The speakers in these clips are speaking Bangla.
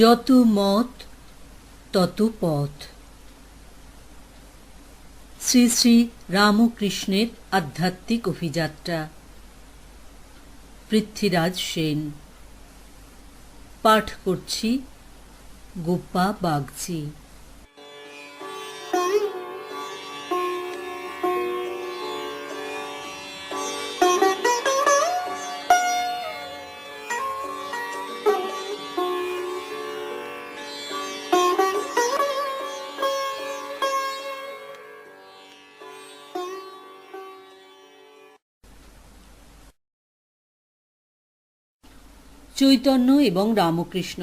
যত মত তত পথ। শ্রী শ্রী রামকৃষ্ণের আধ্যাত্মিক অভিযাত্রা। পৃথ্বীরাজ সেন পাঠ করছি গোপা বাগচি। চৈতন্য এবং রামকৃষ্ণ।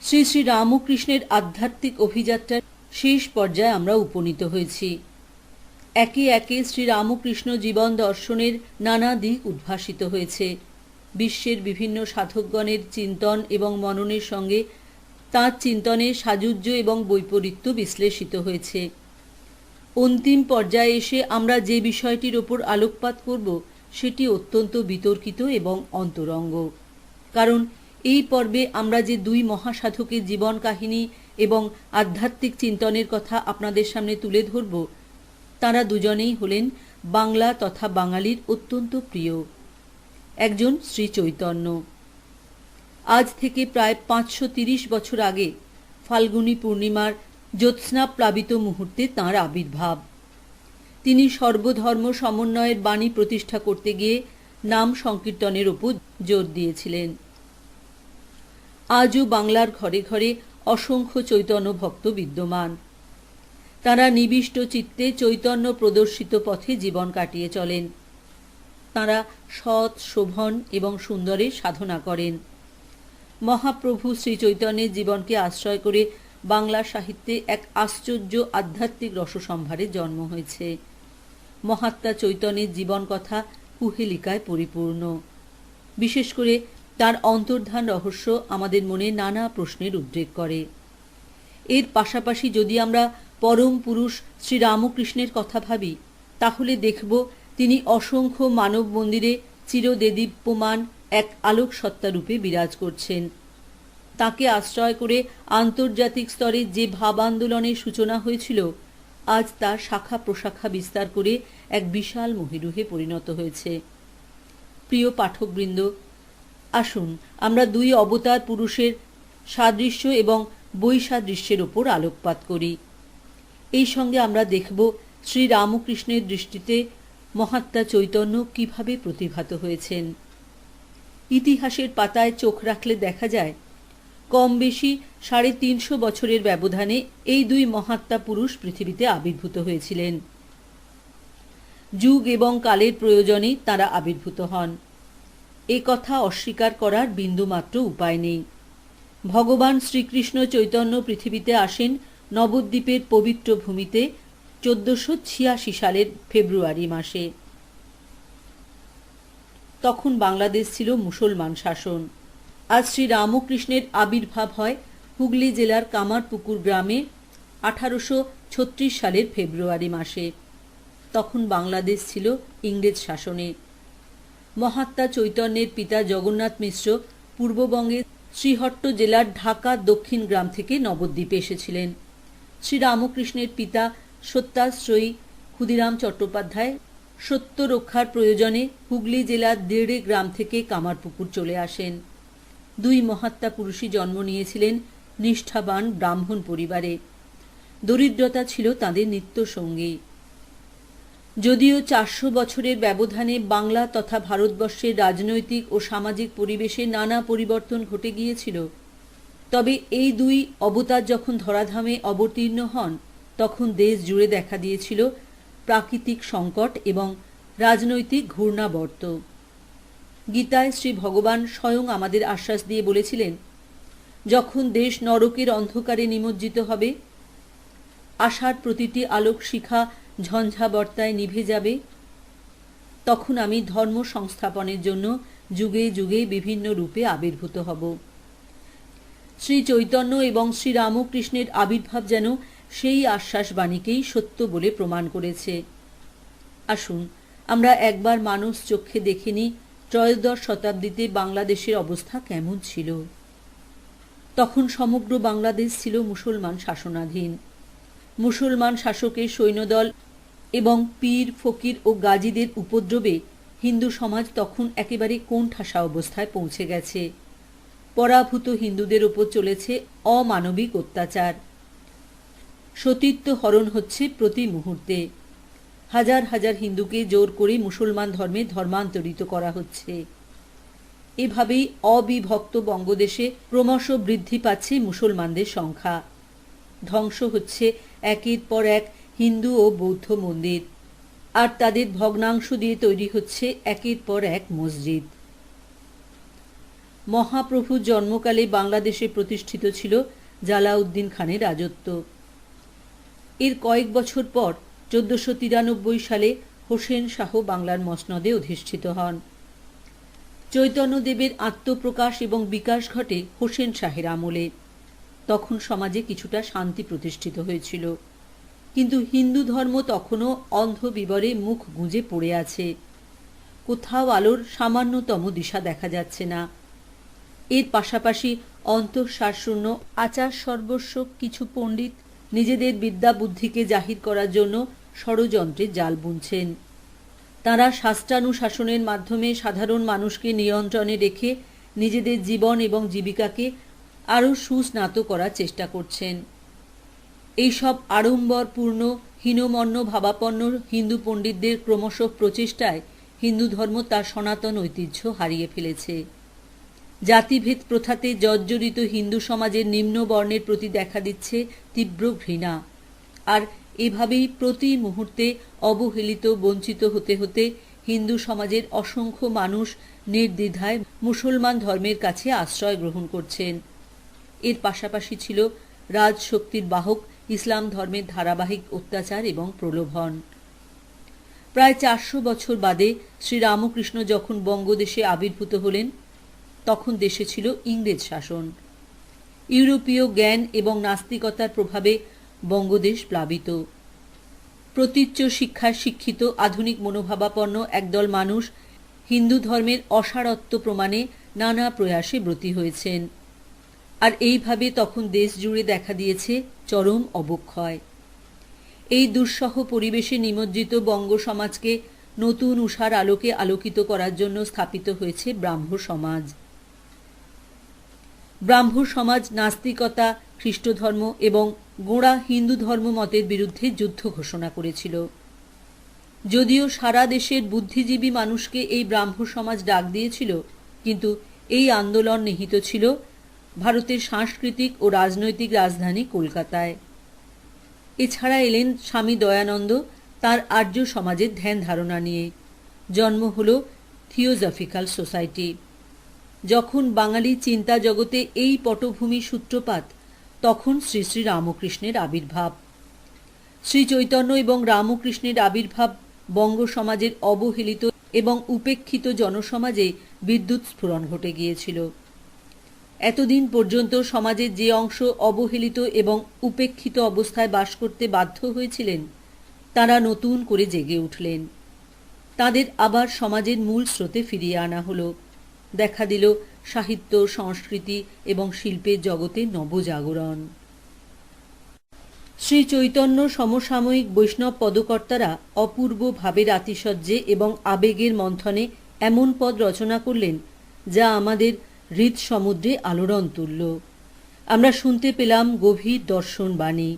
শ্রী শ্রী রামকৃষ্ণের আধ্যাত্মিক অভিযাত্রার শেষ পর্যায়ে আমরা উপনীত হয়েছি। একে একে শ্রী রামকৃষ্ণ জীবন দর্শনের নানা দিক উদ্ভাসিত হয়েছে। বিশ্বের বিভিন্ন সাধকগণের চিন্তন এবং মননের সঙ্গে তাঁর চিন্তনের সাযুজ্য এবং বৈপরীত্য বিশ্লেষিত হয়েছে। অন্তিম পর্যায়ে এসে আমরা যে বিষয়টির ওপর আলোকপাত করব সেটি অত্যন্ত বিতর্কিত এবং অন্তরঙ্গ। কারণ এই পর্বে আমরা যে দুই মহাসাধকের জীবন কাহিনী এবং আধ্যাত্মিক চিন্তনের কথা আপনাদের সামনে তুলে ধরব, তাঁরা দুজনেই হলেন বাংলা তথা বাঙালির অত্যন্ত প্রিয়। একজন শ্রী চৈতন্য। আজ থেকে প্রায় 530 বছর আগে ফাল্গুনী পূর্ণিমার জ্যোৎস্না প্লাবিত মুহূর্তে তাঁর আবির্ভাব। তিনি সর্বধর্ম সমন্বয়ের বাণী প্রতিষ্ঠা করতে গিয়ে নাম সংকীর্তনের উপর জোর দিয়েছিলেন। আজও বাংলার ঘরে ঘরে অসংখ্য চৈতন্য ভক্ত বিদ্যমান। তাঁরা নিবিষ্ট চিত্তে চৈতন্য প্রদর্শিত পথে জীবন কাটিয়ে চলেন। তাঁরা সৎ, শোভন এবং সুন্দরের সাধনা করেন। মহাপ্রভু শ্রী চৈতন্যের জীবনকে আশ্রয় করে বাংলা সাহিত্যে এক আশ্চর্য আধ্যাত্মিক রসসম্ভারের জন্ম হয়েছে। মহাত্মা চৈতন্যের জীবন কথা কুহেলিকায় পরিপূর্ণ। বিশেষ করে তার অন্তর্ধান রহস্য আমাদের মনে নানা প্রশ্নের উদ্রেক করে। এর পাশাপাশি যদি আমরা পরম পুরুষ শ্রী রামকৃষ্ণের কথা ভাবি, তাহলে দেখব তিনি অসংখ্য মানব মন্দিরে চিরদেদীপ্যমান এক আলোক সত্তারূপে বিরাজ করছেন। তাকে আশ্রয় করে আন্তর্জাতিক স্তরে যে ভাব আন্দোলনের সূচনা হয়েছিল, আজ তার শাখা প্রশাখা বিস্তার করে এক বিশাল মহিরুহে পরিণত হয়েছে। প্রিয় পাঠকবৃন্দ, আসুন আমরা দুই অবতার পুরুষের সাদৃশ্য এবং বৈসাদৃশ্যের ওপর আলোকপাত করি। এই সঙ্গে আমরা দেখব শ্রী রামকৃষ্ণের দৃষ্টিতে মহাত্মা চৈতন্য কিভাবে প্রতিভাত হয়েছেন। ইতিহাসের পাতায় চোখ রাখলে দেখা যায়, কম বেশি 350 বছরের ব্যবধানে এই দুই মহাত্মা পুরুষ পৃথিবীতে আবির্ভূত হয়েছিলেন। যুগ এবং কালের প্রয়োজনে তাঁরা আবির্ভূত হন, এ কথা অস্বীকার করার বিন্দুমাত্র উপায় নেই। ভগবান শ্রীকৃষ্ণ চৈতন্য পৃথিবীতে আসেন নবদ্বীপের পবিত্র ভূমিতে 1486 সালের ফেব্রুয়ারি মাসে। তখন বাংলাদেশ ছিল মুসলমান শাসন। আজ শ্রী রামকৃষ্ণের আবির্ভাব হয় হুগলি জেলার কামারপুকুর গ্রামে 1836 সালের ফেব্রুয়ারি মাসে। তখন বাংলাদেশ ছিল ইংরেজ শাসনে। মহাত্মা চৈতন্যের পিতা জগন্নাথ মিশ্র পূর্ববঙ্গের শ্রীহট্ট জেলার ঢাকা দক্ষিণ গ্রাম থেকে নবদ্বীপে এসেছিলেন। শ্রী রামকৃষ্ণের পিতা সত্যাশ্রয়ী ক্ষুদিরাম চট্টোপাধ্যায় সত্য রক্ষার প্রয়োজনে হুগলি জেলার দেড়ে গ্রাম থেকে কামারপুকুর চলে আসেন। দুই মহাত্মা পুরুষই জন্ম নিয়েছিলেন নিষ্ঠাবান ব্রাহ্মণ পরিবারে। দরিদ্রতা ছিল তাঁদের নিত্যসঙ্গী। যদিও 400 বছরের ব্যবধানে বাংলা তথা ভারতবর্ষের রাজনৈতিক ও সামাজিক পরিবেশে নানা পরিবর্তন ঘটে গিয়েছিল, তবে এই দুই অবতার যখন ধরাধামে অবতীর্ণ হন, তখন দেশ জুড়ে দেখা দিয়েছিল প্রাকৃতিক সংকট এবং রাজনৈতিক ঘূর্ণাবর্ত। গীতায় শ্রী ভগবান স্বয়ং আমাদের আশ্বাস দিয়ে বলেছিলেন, যখন দেশ নরকের অন্ধকারে নিমজ্জিত হবে, আশার প্রতিটি আলোক শিখা ঝঞ্ঝাবর্তায় নিভে যাবে, তখন আমি ধর্ম সংস্থাপনের জন্য যুগে যুগে বিভিন্ন রূপে আবির্ভূত হব। শ্রী চৈতন্য এবং শ্রী রামকৃষ্ণের আবির্ভাব যেন সেই আশ্বাস বাণীকেই সত্য বলে প্রমাণ করেছে। আসুন আমরা একবার মানস চক্ষে দেখে নিই ত্রয়োদশ শতাব্দীতে বাংলাদেশের অবস্থা কেমন ছিল। তখন সমগ্র বাংলাদেশ ছিল মুসলমান শাসনাধীন। মুসলমান শাসকের সৈন্যদল এবং পীর, ফকির ও গাজীদের উপদ্রবে হিন্দু সমাজ তখন একেবারে কোণঠাসা অবস্থায় পৌঁছে গেছে। পরাভূত হিন্দুদের উপর চলেছে অমানবিক অত্যাচার। সতীত্ব হরণ হচ্ছে প্রতি মুহূর্তে। হাজার হাজার হিন্দুকে জোর করে মুসলমান ধর্মে ধর্মান্তরিত করা হচ্ছে। এভাবেই অবিভক্ত বঙ্গদেশে ক্রমশ বৃদ্ধি পাচ্ছে মুসলমানদের সংখ্যা। ধ্বংস হচ্ছে একের পর এক হিন্দু ও বৌদ্ধ মন্দির, আর তাদের ভগ্নাংশ দিয়ে তৈরি হচ্ছে একের পর এক মসজিদ। মহাপ্রভুর জন্মকালে বাংলাদেশে প্রতিষ্ঠিত ছিল জালাউদ্দিন খানের রাজত্ব। এর কয়েক বছর পর 1493 সালে হোসেন শাহ বাংলার মসনদে অধিষ্ঠিত হন। চৈতন্যদেবের আত্মপ্রকাশ এবং বিকাশ ঘটে হোসেন শাহের আমলে। তখন সমাজে কিছুটা শান্তি প্রতিষ্ঠিত হয়েছিল, কিন্তু হিন্দু ধর্ম তখনও অন্ধ বিবরে মুখ গুঁজে পড়ে আছে। কোথাও আলোর সামান্যতম দিশা দেখা যাচ্ছে না। এর পাশাপাশি অন্তঃসারশূন্য আচার সর্বস্ব কিছু পণ্ডিত নিজেদের বিদ্যা বুদ্ধিকে জাহির করার জন্য ষড়যন্ত্রে জাল বুনছেন। তাঁরা শাস্ত্রানুশাসনের মাধ্যমে সাধারণ মানুষকে নিয়ন্ত্রণে রেখে নিজেদের জীবন এবং জীবিকাকে আরও সুস্নাত করার চেষ্টা করছেন। এইসব আড়ম্বরপূর্ণ হীনমন্য ভাবাপন্ন হিন্দু পণ্ডিতদের ক্রমশ প্রচেষ্টায় হিন্দু ধর্ম তার সনাতন ঐতিহ্য হারিয়ে ফেলেছে। জাতিভেদ প্রথাতে জর্জরিত হিন্দু সমাজের নিম্ন বর্ণের প্রতি দেখা দিচ্ছে তীব্র ঘৃণা, আর এভাবেই প্রতি মুহূর্তে অবহেলিত বঞ্চিত হতে হতে হিন্দু সমাজের অসংখ্য মানুষ নির্দ্বিধায় মুসলমান ধর্মের কাছে আশ্রয় গ্রহণ করছেন। এর পাশাপাশি ছিল রাজশক্তির বাহক ইসলাম ধর্মের ধারাবাহিক অত্যাচার এবং প্রলোভন। প্রায় 400 বছর বাদে শ্রীরামকৃষ্ণ যখন বঙ্গদেশে আবির্ভূত হলেন, তখন দেশে ছিল ইংরেজ শাসন। ইউরোপীয় জ্ঞান এবং নাস্তিকতার প্রভাবে বঙ্গদেশ প্লাবিত। প্রতীচ্য শিক্ষায় শিক্ষিত আধুনিক মনোভাবাপন্ন একদল মানুষ হিন্দু ধর্মের অসারত্ব প্রমাণে নানা প্রয়াসে ব্রতী হয়েছেন, আর এইভাবে তখন দেশ জুড়ে দেখা দিয়েছে চরম অবক্ষয়। এই দুঃসহ পরিবেশে নিমজ্জিত বঙ্গ সমাজকে নতুন উষার আলোকে আলোকিত করার জন্য স্থাপিত হয়েছে ব্রাহ্ম সমাজ। ব্রাহ্ম সমাজ নাস্তিকতা, খ্রিস্ট ধর্ম এবং গোঁড়া হিন্দু ধর্ম মতের বিরুদ্ধে যুদ্ধ ঘোষণা করেছিল। যদিও সারা দেশের বুদ্ধিজীবী মানুষকে এই ব্রাহ্ম সমাজ ডাক দিয়েছিল, কিন্তু এই আন্দোলন নিহিত ছিল ভারতের সাংস্কৃতিক ও রাজনৈতিক রাজধানী কলকাতায়। এছাড়া এলেন স্বামী দয়ানন্দ তার আর্য সমাজের ধ্যান ধারণা নিয়ে। জন্ম হল থিওজফিক্যাল সোসাইটি। যখন বাঙালি চিন্তা জগতে এই পটভূমি সূত্রপাত, তখন শ্রী শ্রী রামকৃষ্ণের আবির্ভাব। শ্রী চৈতন্য এবং রামকৃষ্ণের আবির্ভাব বঙ্গ সমাজের অবহেলিত এবং উপেক্ষিত জনসমাজে বিদ্যুৎ স্ফুরণ ঘটে গিয়েছিল। এতদিন পর্যন্ত সমাজের যে অংশ অবহেলিত এবং উপেক্ষিত অবস্থায় বাস করতে বাধ্য হয়েছিলেন, তারা নতুন করে জেগে উঠলেন। তাদের আবার সমাজের মূল স্রোতে ফিরিয়ে আনা হলো। দেখা দিল সাহিত্য, সংস্কৃতি এবং শিল্পের জগতে নবজাগরণ। শ্রী চৈতন্য সমসাময়িক বৈষ্ণব পদকর্তারা অপূর্ব ভাবের আতিশয্যে এবং আবেগের মন্থনে এমন পদ রচনা করলেন, যা আমাদের হৃদ সমুদ্রে আলোড়ন তুলল। আমরা শুনতে পেলাম গভীর দর্শন বাণী।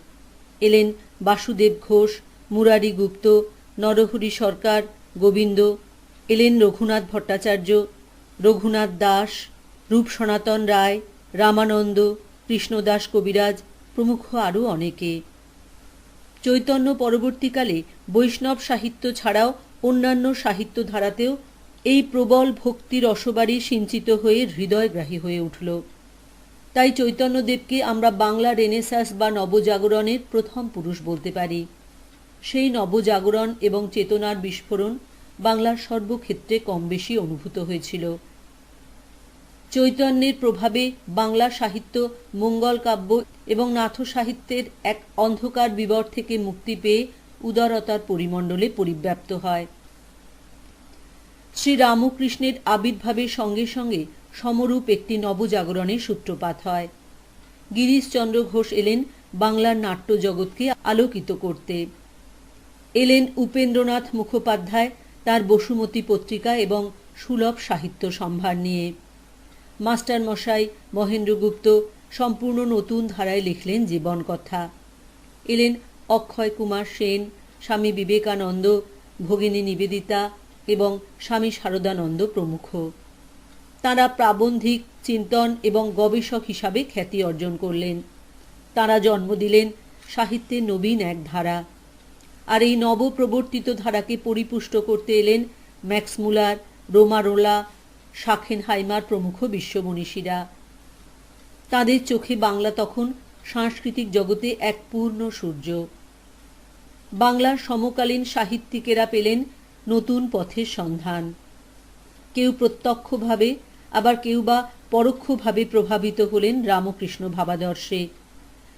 এলেন বাসুদেব ঘোষ, মুরারি গুপ্ত, নরহরি সরকার, গোবিন্দ। এলেন রঘুনাথ ভট্টাচার্য, রঘুনাথ দাস, রূপ সনাতন রায়, রামানন্দ, কৃষ্ণদাস কবিরাজ প্রমুখ আরও অনেকে। চৈতন্য পরবর্তীকালে বৈষ্ণব সাহিত্য ছাড়াও অন্যান্য সাহিত্য ধারাতেও এই প্রবল ভক্তি রসবারি সিঞ্চিত হয়ে হৃদয়গ্রাহী হয়ে উঠল। তাই চৈতন্যদেবকে আমরা বাংলা রেনেসাঁস বা নবজাগরণের প্রথম পুরুষ বলতে পারি। সেই নবজাগরণ এবং চেতনার বিস্ফোরণ বাংলার সর্বক্ষেত্রে কম বেশি অনুভূত হয়েছিল। চৈতন্যের প্রভাবে বাংলা সাহিত্য মঙ্গল কাব্য এবং নাথ সাহিত্যের এক অন্ধকার বিবর থেকে মুক্তি পেয়ে উদারতার পরিমণ্ডলে পরিব্যাপ্ত হয়। শ্রী রামকৃষ্ণের আবির্ভাবের সঙ্গে সঙ্গে সমরূপ একটি নবজাগরণের সূত্রপাত হয়। গিরিশচন্দ্র ঘোষ এলেন বাংলার নাট্য জগৎকে আলোকিত করতে। এলেন উপেন্দ্রনাথ মুখোপাধ্যায় তার বসুমতী পত্রিকা এবং সুলভ সাহিত্য সম্ভার নিয়ে। মাস্টারমশাই মহেন্দ্রগুপ্ত সম্পূর্ণ নতুন ধারায় লিখলেন জীবন কথা। এলেন অক্ষয় কুমার সেন, স্বামী বিবেকানন্দ, ভগিনী নিবেদিতা এবং স্বামী শারদানন্দ প্রমুখ। তাঁরা প্রাবন্ধিক, চিন্তন এবং গবেষক হিসাবে খ্যাতি অর্জন করলেন। তাঁরা জন্ম দিলেন সাহিত্যের নবীন এক ধারা। আর এই নবপ্রবর্তিত ধারাকে পরিপুষ্ট করতে এলেন ম্যাক্স মুলার, রোমারোলা, শাখেনহাইমার প্রমুখ বিশ্বমনীষীরা। তাদের চোখে বাংলা তখন সাংস্কৃতিক জগতে এক পূর্ণ সূর্য। বাংলার সমকালীন সাহিত্যিকেরা পেলেন নতুন পথের সন্ধান। কেউ প্রত্যক্ষভাবে, আবার কেউ বা পরোক্ষভাবে প্রভাবিত হলেন রামকৃষ্ণ ভাবাদর্শে।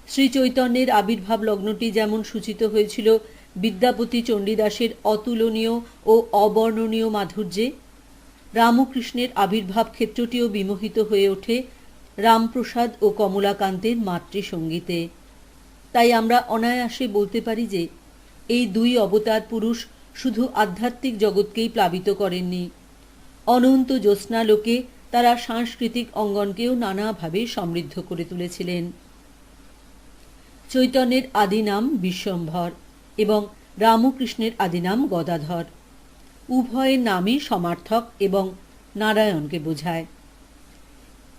শ্রী চৈতন্যের আবির্ভাব লগ্নটি যেমন সূচিত হয়েছিল বিদ্যাপতি চণ্ডীদাসের অতুলনীয় ও অবর্ণনীয় মাধুর্যে, রামকৃষ্ণের আবির্ভাব ক্ষেত্রটিও বিমোহিত হয়ে ওঠে রামপ্রসাদ ও কমলাকান্তের মাতৃসঙ্গীতে। তাই আমরা অনায়াসে বলতে পারি যে এই দুই অবতার পুরুষ শুধু আধ্যাত্মিক জগৎকেই প্লাবিত করেননি, অনন্ত জ্যোৎস্নালোকে তারা সাংস্কৃতিক অঙ্গনকেও নানাভাবে সমৃদ্ধ করে তুলেছিলেন। চৈতন্যের আদি নাম বিশ্বম্ভর এবং রামকৃষ্ণের আদি নাম গদাধর। উভয়ের নামই সমার্থক এবং নারায়ণকে বোঝায়।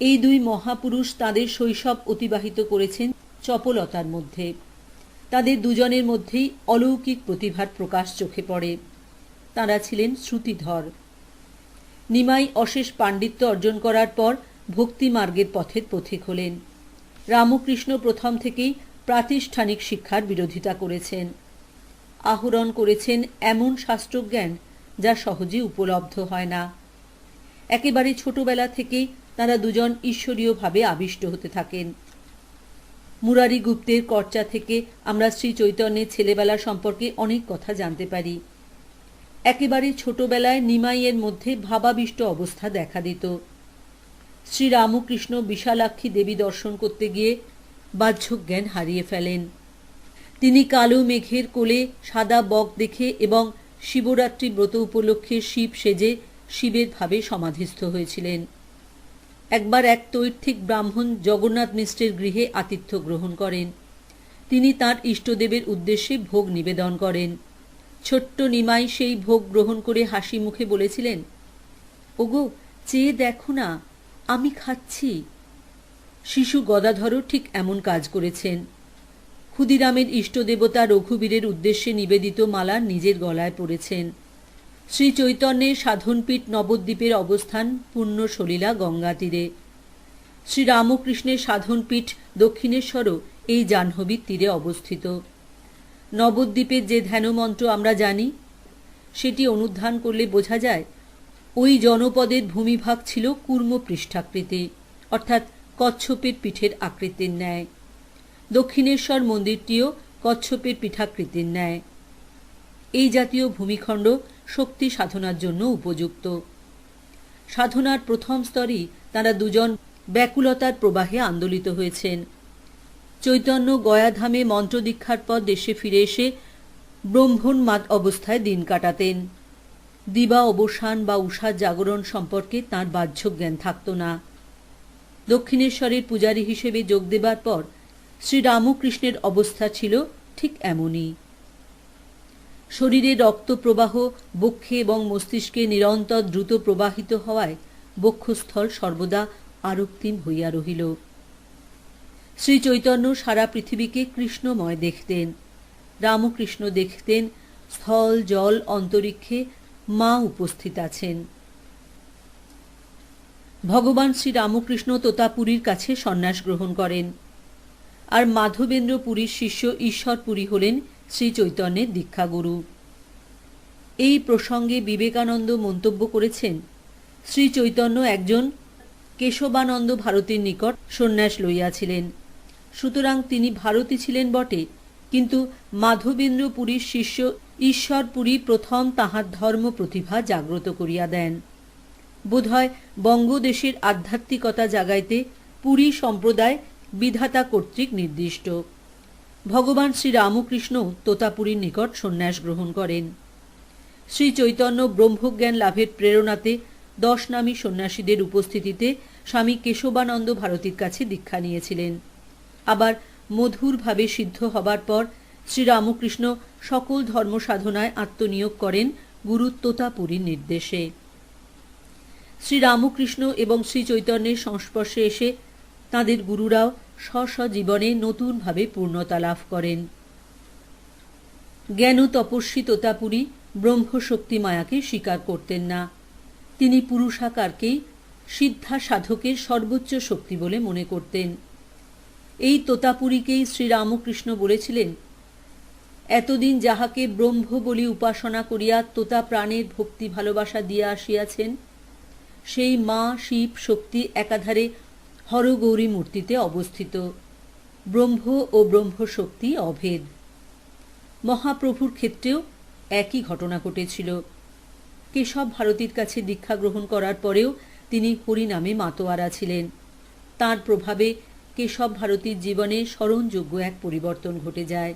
এই দুই মহাপুরুষ তাদের শৈশব অতিবাহিত করেছেন চপলতার মধ্যে। তাদের দুজনের মধ্যেই অলৌকিক প্রতিভার প্রকাশ চোখে পড়ে। তাঁরা ছিলেন শ্রুতিধর। নিমাই অশেষ পাণ্ডিত্য অর্জন করার পর ভক্তি মার্গের পথের পথিক হলেন। রামকৃষ্ণ প্রথম থেকেই প্রাতিষ্ঠানিক শিক্ষার বিরোধিতা করেছেন। আহরণ করেছেন এমন শাস্ত্রজ্ঞান যা সহজে উপলব্ধ হয় না। একেবারে ছোটবেলা থেকেই তারা দুজন ঈশ্বরীয়ভাবে আবিষ্ট হতে থাকেন। মুরারি গুপ্তের কর্চা থেকে আমরা শ্রী চৈতন্যের ছেলেবেলা সম্পর্কে অনেক কথা জানতে পারি। একেবারে ছোটবেলায় নিমাইয়ের মধ্যে ভাবাবিষ্ট অবস্থা দেখা দিত। শ্রী রামকৃষ্ণ বিশালাক্ষী দেবী দর্শন করতে গিয়ে বাহ্যক জ্ঞান হারিয়ে ফেলেন। তিনি কালো মেঘের কোলে সাদা বক দেখে এবং শিবরাত্রি ব্রত উপলক্ষে শিব সেজে শিবের ভাবে সমাধিস্থ হয়েছিলেন। একবার এক তৈর্থিক ব্রাহ্মণ জগন্নাথ মিশ্রের গৃহে আতিথ্য গ্রহণ করেন। তিনি তাঁর ইষ্টদেবের উদ্দেশ্যে ভোগ নিবেদন করেন। ছোট্ট নিমাই সেই ভোগ গ্রহণ করে হাসি মুখে বলেছিলেন, ওগো, চেয়ে দেখো না, আমি খাচ্ছি। শিশু গদাধরও ঠিক এমন কাজ করেছেন। ক্ষুদিরামের ইষ্টদেবতা রঘুবীরের উদ্দেশ্যে নিবেদিত মালা নিজের গলায় পড়েছেন। শ্রী চৈতন্যের সাধনপীঠ নবদ্বীপের অবস্থান পূর্ণ সলিলা গঙ্গা তীরে। শ্রী রামকৃষ্ণের সাধনপীঠ দক্ষিণেশ্বরও এই জাহ্নবীর তীরে অবস্থিত। নবদ্বীপের যে ধ্যানমন্ত্র আমরা জানি, সেটি অনুধ্যান করলে বোঝা যায় ওই জনপদের ভূমিভাগ ছিল কূর্ম পৃষ্ঠাকৃতি, অর্থাৎ কচ্ছপের পিঠের আকৃতির ন্যায়। দক্ষিণেশ্বর মন্দিরটিও কচ্ছপের পিঠাকৃতির ন্যায়। এই জাতীয় ভূমিখণ্ড শক্তি সাধনার জন্য উপযুক্ত। সাধনার প্রথম স্তরেই তারা দুজন ব্যাকুলতার প্রবাহে আন্দোলিত হয়েছেন। চৈতন্য গয়াধামে মন্ত্রদীক্ষার পর দেশে ফিরে এসে ব্রহ্মোন্মাদ অবস্থায় দিন কাটাতেন। দিবা অবসান বা উষার জাগরণ সম্পর্কে তাঁর বাহ্য জ্ঞান থাকত না। দক্ষিণেশ্বরের পূজারী হিসেবে যোগ দেবার পর শ্রী রামকৃষ্ণের অবস্থা ছিল ঠিক এমনই। শরীরে রক্ত প্রবাহ বক্ষে এবং মস্তিষ্কে নিরন্তর দ্রুত প্রবাহিত হওয়ায় বক্ষস্থল সর্বদা আরক্তিম হইয়া রহিল। শ্রী চৈতন্য সারা পৃথিবীকে কৃষ্ণময় দেখতেন। রামকৃষ্ণ দেখতেন স্থল জল অন্তরিক্ষে মা উপস্থিত আছেন। ভগবান শ্রী রামকৃষ্ণ তোতাপুরীর কাছে সন্ন্যাস গ্রহণ করেন, আর মাধবেন্দ্র পুরীর শিষ্য ঈশ্বরপুরী হলেন শ্রী চৈতন্যের দীক্ষাগুরু। এই প্রসঙ্গে বিবেকানন্দ মন্তব্য করেছেন, শ্রী চৈতন্য একজন কেশবানন্দ ভারতীর নিকট সন্ন্যাস লইয়াছিলেন, সুতরাং তিনি ভারতী ছিলেন বটে, কিন্তু মাধবেন্দ্র পুরীর শিষ্য ঈশ্বরপুরী প্রথম তাহার ধর্ম প্রতিভা জাগ্রত করিয়া দেন। বোধহয় বঙ্গদেশের আধ্যাত্মিকতা জাগাইতে পুরী সম্প্রদায় বিধাতা কর্তৃক নির্দিষ্ট। ভগবান শ্রী রামকৃষ্ণ তোতাপুরীর নিকট সন্ন্যাস গ্রহণ করেন। শ্রী চৈতন্য ব্রহ্মজ্ঞান লাভের প্রেরণাতে 10 নামী সন্ন্যাসীদের উপস্থিতিতে স্বামী কেশবানন্দ ভারতীর কাছে দীক্ষা নিয়েছিলেন। আবার মধুরভাবে সিদ্ধ হবার পর শ্রীরামকৃষ্ণ সকল ধর্ম সাধনায় আত্মনিয়োগ করেন গুরু তোতাপুরীর নির্দেশে। শ্রীরামকৃষ্ণ এবং শ্রী চৈতন্যের সংস্পর্শে এসে তাঁদের গুরুরাও স্ব জীবনে নতুনভাবে পূর্ণতা লাভ করেন। জ্ঞান তপস্বী তোতাপুরী ব্রহ্মশক্তি মায়াকে স্বীকার করতেন না। তিনি পুরুষাকারকেই সিদ্ধা সাধকের সর্বোচ্চ শক্তি বলে মনে করতেন। এই তোতাপুরীকেই শ্রীরামকৃষ্ণ বলেছিলেন, এতদিন যাহাকে ব্রহ্ম বলি উপাসনা করিয়া তোতা প্রাণের ভক্তি ভালোবাসা দিয়া আসিয়াছেন, সেই মা শিব শক্তি একাধারে হরগৌরী মূর্তিতে অবস্থিত। ব্রহ্ম ও ব্রহ্মশক্তি অভেদ। মহাপ্রভুর ক্ষেত্রেও একই ঘটনা ঘটেছিল। কেশব ভারতীর কাছে দীক্ষা গ্রহণ করার পরেও তিনি হরিনামে মাতোয়ারা ছিলেন। তাঁর প্রভাবে কেশব ভারতীর জীবনে স্মরণযোগ্য এক পরিবর্তন ঘটে যায়।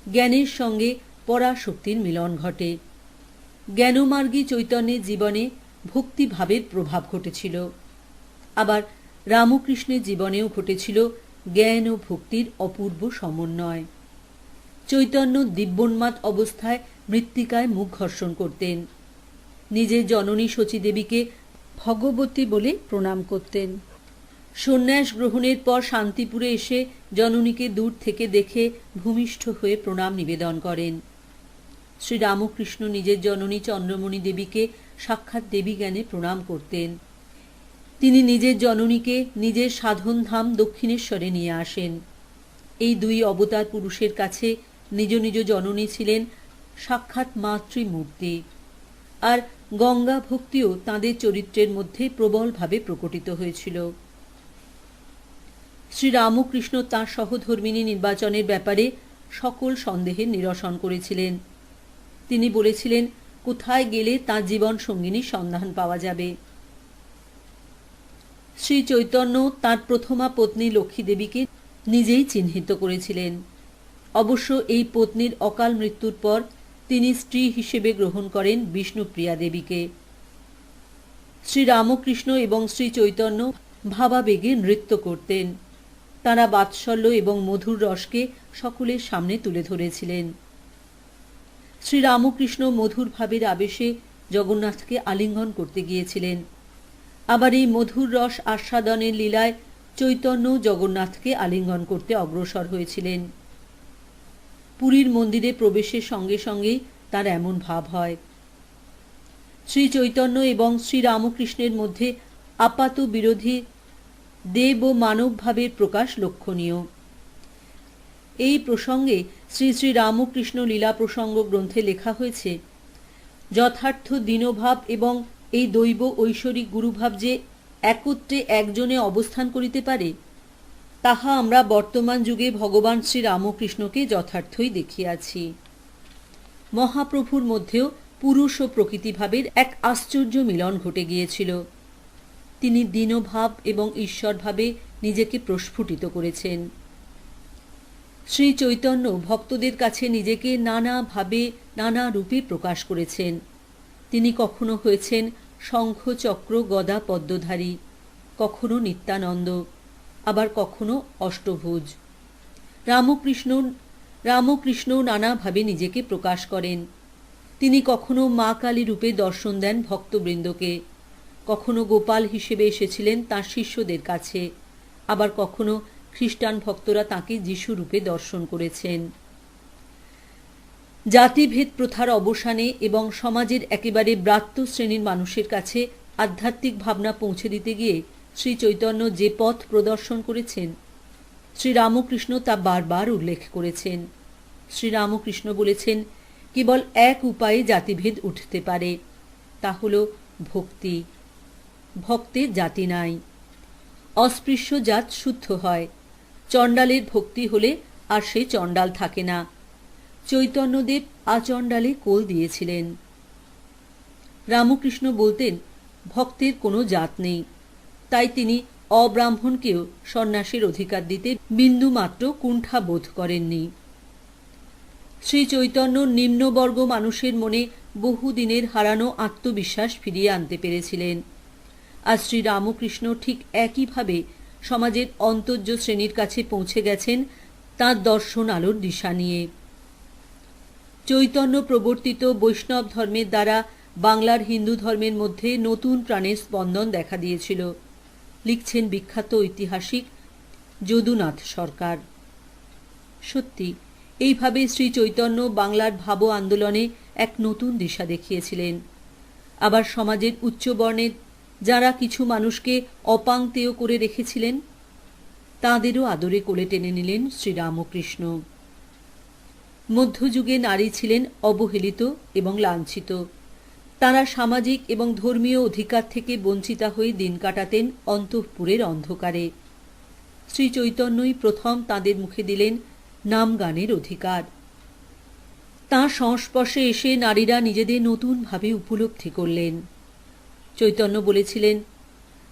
জ্ঞানের সঙ্গে পরাশক্তির মিলন ঘটে। জ্ঞানমার্গী চৈতন্যের জীবনে ভক্তিভাবের প্রভাব ঘটেছিল। আবার রামকৃষ্ণের জীবনেও ঘটেছিল জ্ঞান ও ভক্তির অপূর্ব সমন্বয়। চৈতন্য দিব্যোন্মাদ অবস্থায় মৃত্তিকায় মুখ ঘর্ষণ করতেন। নিজের জননী শচীদেবীকে ভগবতী বলে প্রণাম করতেন। সন্ন্যাস গ্রহণের পর শান্তিপুরে এসে জননীকে দূর থেকে দেখে ভূমিষ্ঠ হয়ে প্রণাম নিবেদন করেন। শ্রীরামকৃষ্ণ নিজের জননী চন্দ্রমণি দেবীকে সাক্ষাৎ দেবী জ্ঞানে প্রণাম করতেন। তিনি নিজের জননীকে নিজের সাধনধাম দক্ষিণেশ্বরে নিয়ে আসেন। এই দুই অবতার পুরুষের কাছে নিজ নিজ জননী ছিলেন সাক্ষাৎ মাতৃমূর্তি, আর গঙ্গা ভক্তিও তাঁদের চরিত্রের মধ্যে প্রবলভাবে প্রকটিত হয়েছিল। শ্রীরামকৃষ্ণ তাঁর সহধর্মিণী নির্বাচনের ব্যাপারে সকল সন্দেহের নিরসন করেছিলেন। তিনি বলেছিলেন কোথায় গেলে তাঁর জীবন সঙ্গিনীর সন্ধান পাওয়া যাবে। শ্রী চৈতন্য তাঁর প্রথমা পত্নী লক্ষ্মী দেবীকে নিজেই চিহ্নিত করেছিলেন। অবশ্য এই পত্নীর অকাল মৃত্যুর পর তিনি স্ত্রী হিসেবে গ্রহণ করেন বিষ্ণুপ্রিয়া দেবীকে। শ্রীরামকৃষ্ণ এবং শ্রী চৈতন্য ভাবাবেগে নৃত্য করতেন। তাঁরা বাৎসল্য এবং মধুর রসকে সকলের সামনে তুলে ধরেছিলেন। শ্রীরামকৃষ্ণ মধুর ভাবের আবেশে জগন্নাথকে আলিঙ্গন করতে গিয়েছিলেন। আবার এই মধুর রস আস্বাদনের লীলায় চৈতন্য জগন্নাথকে আলিঙ্গন করতে অগ্রসর হয়েছিলেন। পুরীর মন্দিরে প্রবেশের সঙ্গে সঙ্গেই তার এমন ভাব হয়। শ্রী চৈতন্য এবং শ্রীরামকৃষ্ণের মধ্যে আপাত বিরোধী দেব ও মানব ভাবের প্রকাশ লক্ষণীয়। এই প্রসঙ্গে শ্রী শ্রী রামকৃষ্ণ লীলা প্রসঙ্গ গ্রন্থে লেখা হয়েছে, যথার্থ দীনভাব এবং এই দৈব ঐশ্বরিক গুরুভাব যে একত্রে একজনে অবস্থান করিতে পারে, তাহা আমরা বর্তমান যুগে ভগবান শ্রী রামকৃষ্ণকে যথার্থই দেখিয়াছি। মহাপ্রভুর মধ্যেও পুরুষ ও প্রকৃতিভাবের এক আশ্চর্য মিলন ঘটে গিয়েছিল। তিনি দীনভাব এবং ঈশ্বরভাবে নিজেকে প্রস্ফুটিত করেছেন। শ্রী চৈতন্য ভক্তদের কাছে নিজেকে নানা ভাবে নানা রূপে প্রকাশ করেছেন। তিনি কখনো হয়েছেন শঙ্খ চক্র গদা পদ্মধারী, কখনো নিত্যানন্দ, আবার কখনো অষ্টভুজ। রামকৃষ্ণ নানাভাবে নিজেকে প্রকাশ করেন। তিনি কখনো মা কালী রূপে দর্শন দেন ভক্তবৃন্দকে, কখনো গোপাল হিসেবে এসেছিলেন তাঁর শিষ্যদের কাছে, আবার কখনো খ্রিস্টান ভক্তরা তাঁকে যিশু রূপে দর্শন করেছেন। জাতিভেদ প্রথার অবসানে এবং সমাজের একেবারে ব্রাত্য শ্রেণীর মানুষের কাছে আধ্যাত্মিক ভাবনা পৌঁছে দিতে গিয়ে শ্রী চৈতন্য যে পথ প্রদর্শন করেছেন, শ্রীরামকৃষ্ণ তা বারবার উল্লেখ করেছেন। শ্রীরামকৃষ্ণ বলেছেন, কেবল এক উপায়ে জাতিভেদ উঠতে পারে, তা হল ভক্তি। ভক্তের জাতি নাই। অস্পৃশ্য জাত শুদ্ধ হয়। চণ্ডালের ভক্তি হলে আর সে চণ্ডাল থাকে না। চৈতন্যদেব আচণ্ডালে কোল দিয়েছিলেন। রামকৃষ্ণ বলতেন, ভক্তের কোনো জাত নেই, তাই তিনি অব্রাহ্মণকেও সন্ন্যাসের অধিকার দিতে বিন্দুমাত্র কুণ্ঠা বোধ করেননি। শ্রী চৈতন্য নিম্নবর্গ মানুষের মনে বহুদিনের হারানো আত্মবিশ্বাস ফিরিয়ে আনতে পেরেছিলেন। আর শ্রী রামকৃষ্ণ ঠিক একইভাবে সমাজের অন্তর্য শ্রেণীর কাছে পৌঁছে গেছেন তাঁর দর্শন আলোর দিশা নিয়ে। চৈতন্য প্রবর্তিত বৈষ্ণব ধর্মের দ্বারা বাংলার হিন্দু ধর্মের মধ্যে নতুন প্রাণের স্পন্দন দেখা দিয়েছিল, লিখছেন বিখ্যাত ঐতিহাসিক যদুনাথ সরকার। সত্যি, এইভাবে শ্রী চৈতন্য বাংলার ভাব আন্দোলনে এক নতুন দিশা দেখিয়েছিলেন। আবার সমাজের উচ্চবর্ণের যারা কিছু মানুষকে অপাংতেয় করে রেখেছিলেন, তাঁদেরও আদরে কোলে টেনে নিলেন শ্রীরামকৃষ্ণ। মধ্যযুগে নারী ছিলেন অবহেলিত এবং লাঞ্ছিত। তারা সামাজিক এবং ধর্মীয় অধিকার থেকে বঞ্চিতা হয়ে দিন কাটাতেন অন্তঃপুরের অন্ধকারে। শ্রী চৈতন্যই প্রথম তাঁদের মুখে দিলেন নাম গানের অধিকার। তাঁর সংস্পর্শে এসে নারীরা নিজেদের নতুনভাবে উপলব্ধি করলেন। চৈতন্য বলেছিলেন,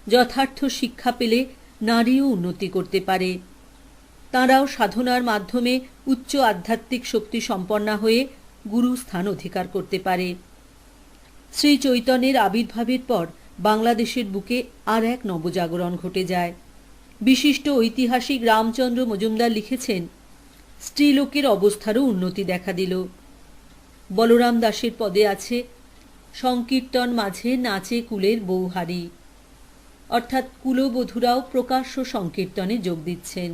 যথার্থ শিক্ষা পেলে নারীও উন্নতি করতে পারে। তাঁরাও সাধনার মাধ্যমে উচ্চ আধ্যাত্মিক শক্তি সম্পন্না হয়ে গুরুস্থান অধিকার করতে পারে। শ্রী চৈতন্যের আবির্ভাবের পর বাংলাদেশের বুকে আর এক নবজাগরণ ঘটে যায়। বিশিষ্ট ঐতিহাসিক রামচন্দ্র মজুমদার লিখেছেন, স্ত্রীলোকের অবস্থারও উন্নতি দেখা দিল। বলরাম দাসের পদে আছে, সংকীর্তন মাঝে নাচে কুলের বৌহারি, অর্থাৎ কুলবধূরাও প্রকাশ্য সংকীর্তনে যোগ দিচ্ছেন।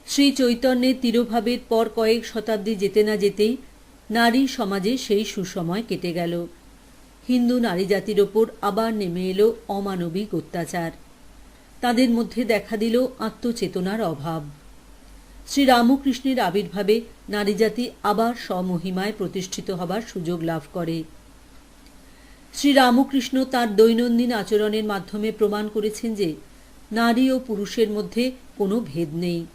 শ্রী চৈতন্যের তিরোভাবের পর কয়েক শতাব্দী যেতে না যেতেই নারী সমাজে সেই সুসময় কেটে গেল। হিন্দু নারী জাতির ওপর আবার নেমে এলো অমানবিক অত্যাচার। তাদের মধ্যে দেখা দিল আত্মচেতনার অভাব। শ্রী রামকৃষ্ণের আবির্ভাবে নারী জাতি আবার স্বমহিমায় প্রতিষ্ঠিত হবার সুযোগ লাভ করে। শ্রী রামকৃষ্ণ তাঁর দৈনন্দিন আচরণের মাধ্যমে প্রমাণ করেছেন যে নারী ও পুরুষের মধ্যে কোনো ভেদ নেই।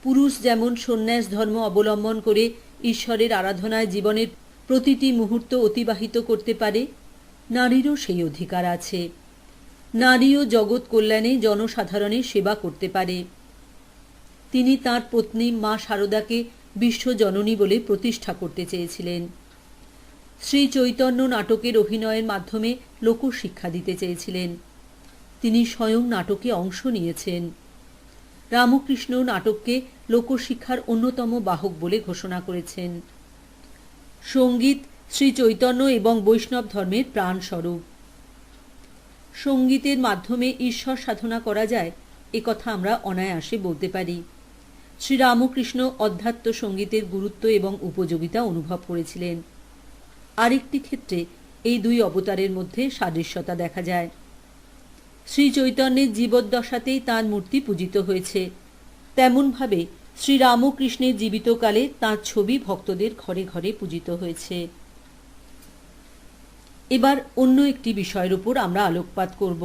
পুরুষ যেমন সন্ন্যাস ধর্ম অবলম্বন করে ঈশ্বরের আরাধনায় জীবনের প্রতিটি মুহূর্ত অতিবাহিত করতে পারে, নারীরও সেই অধিকার আছে। নারীও জগৎ কল্যাণে জনসাধারণের সেবা করতে পারে। তিনি তাঁর পত্নী মা শারদাকে বিশ্বজননী বলে প্রতিষ্ঠা করতে চেয়েছিলেন। শ্রী চৈতন্য নাটকের অভিনয়ের মাধ্যমে লোকশিক্ষা দিতে চেয়েছিলেন। তিনি স্বয়ং নাটকে অংশ নিয়েছেন। রামকৃষ্ণ নাটককে লোকশিক্ষার অন্যতম বাহক বলে ঘোষণা করেছেন। সঙ্গীত শ্রী চৈতন্য এবং বৈষ্ণব ধর্মের প্রাণস্বরূপ। সঙ্গীতের মাধ্যমে ঈশ্বর সাধনা করা যায়, একথা আমরা অনায়াসে বলতে পারি। শ্রী রামকৃষ্ণ অধ্যাত্ম সঙ্গীতের গুরুত্ব এবং উপযোগিতা অনুভব করেছিলেন। আরেকটি ক্ষেত্রে এই দুই অবতারের মধ্যে সাদৃশ্যতা দেখা যায়। শ্রী চৈতন্যের জীবদ্দশাতেই তাঁর মূর্তি পূজিত হয়েছে, তেমনভাবে শ্রী রামকৃষ্ণের জীবিতকালে তাঁর ছবি ভক্তদের ঘরে ঘরে পূজিত হয়েছে। এবার অন্য একটি বিষয়ের উপর আমরা আলোকপাত করব।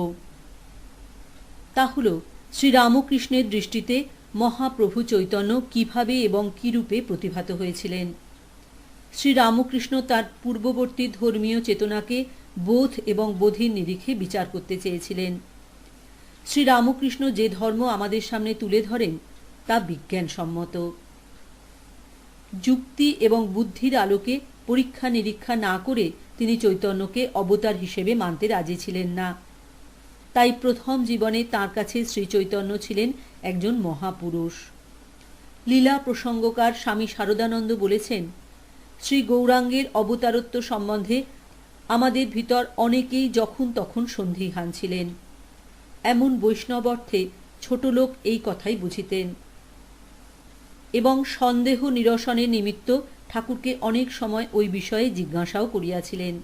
তা হল শ্রী রামকৃষ্ণের দৃষ্টিতে মহাপ্রভু চৈতন্য কিভাবে এবং কী রূপে প্রতিভাত হয়েছিলেন। শ্রী রামকৃষ্ণ তার পূর্ববর্তী ধর্মীয় চেতনাকে বোধ এবং বোধির নিরিখে বিচার করতে চেয়েছিলেন। শ্রী রামকৃষ্ণ যে ধর্ম আমাদের সামনে তুলে ধরেন তা বিজ্ঞানসম্মত। যুক্তি এবং বুদ্ধির আলোকে পরীক্ষা নিরীক্ষা না করে তিনি চৈতন্যকে অবতার হিসেবে মানতে রাজি ছিলেন না। তাই প্রথম জীবনে তাঁর কাছে শ্রী চৈতন্য ছিলেন একজন মহাপুরুষ। লীলা প্রসঙ্গকার স্বামী শারদানন্দ বলেছেন, শ্রী গৌরাঙ্গের অবতারত্ব সম্বন্ধে আমাদের ভিতর অনেকেই যখন তখন সন্দিহান ছিলেন। এমন বৈষ্ণব অর্থে ছোট লোক এই কথাই বুঝিতেন। এবং সন্দেহ নিরসনের নিমিত্ত ঠাকুরকে অনেক সময় ওই বিষয়ে জিজ্ঞাসাও করিয়াছিলেন।